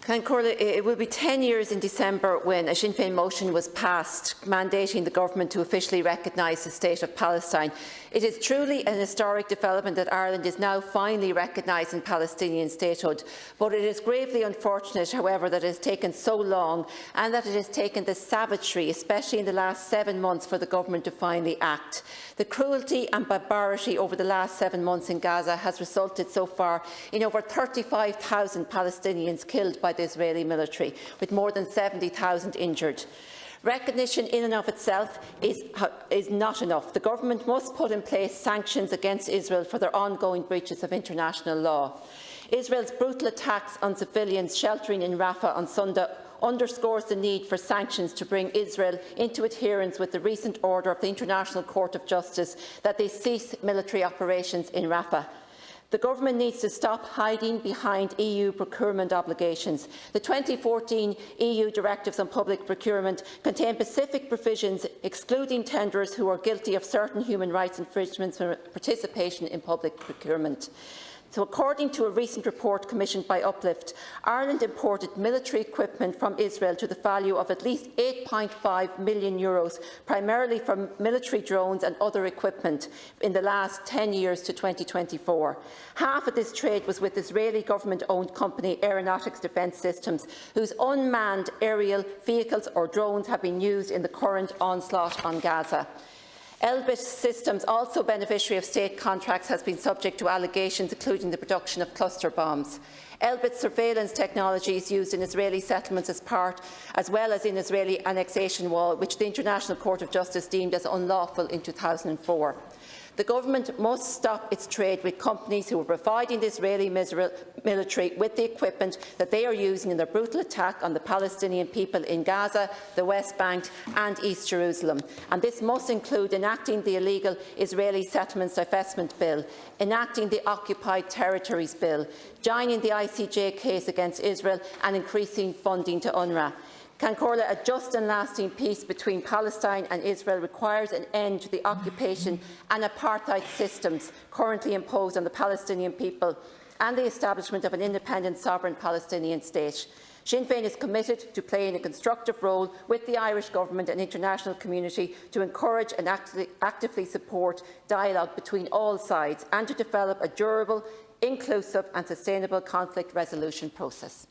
It will be 10 years in December when a Sinn Féin motion was passed mandating the government to officially recognise the state of Palestine. It is truly an historic development that Ireland is now finally recognising Palestinian statehood, but it is gravely unfortunate, however, that it has taken so long and that it has taken the savagery, especially in the last 7 months, for the government to finally act. The cruelty and barbarity over the last 7 months in Gaza has resulted so far in over 35,000 Palestinians killed by the Israeli military, with more than 70,000 injured. Recognition in and of itself is not enough. The government must put in place sanctions against Israel for their ongoing breaches of international law. Israel's brutal attacks on civilians sheltering in Rafah on Sunday underscores the need for sanctions to bring Israel into adherence with the recent order of the International Court of Justice that they cease military operations in Rafah. The government needs to stop hiding behind EU procurement obligations. The 2014 EU directives on public procurement contain specific provisions excluding tenderers who are guilty of certain human rights infringements from participation in public procurement. So, according to a recent report commissioned by Uplift, Ireland imported military equipment from Israel to the value of at least €8.5 million, primarily from military drones and other equipment, in the last 10 years to 2024. Half of this trade was with Israeli government-owned company Aeronautics Defence Systems, whose unmanned aerial vehicles or drones have been used in the current onslaught on Gaza. Elbit Systems, also beneficiary of state contracts, has been subject to allegations including the production of cluster bombs. Elbit surveillance technology is used in Israeli settlements as well as in Israeli annexation wall, which the International Court of Justice deemed as unlawful in 2004. The government must stop its trade with companies who are providing the Israeli military with the equipment that they are using in their brutal attack on the Palestinian people in Gaza, the West Bank and East Jerusalem. And this must include enacting the illegal Israeli settlements divestment bill, enacting the Occupied Territories bill, joining the ICJ case against Israel and increasing funding to UNRWA. Cancórla, a just and lasting peace between Palestine and Israel requires an end to the occupation and apartheid systems currently imposed on the Palestinian people and the establishment of an independent sovereign Palestinian state. Sinn Féin is committed to playing a constructive role with the Irish Government and international community to encourage and actively support dialogue between all sides and to develop a durable, inclusive and sustainable conflict resolution process.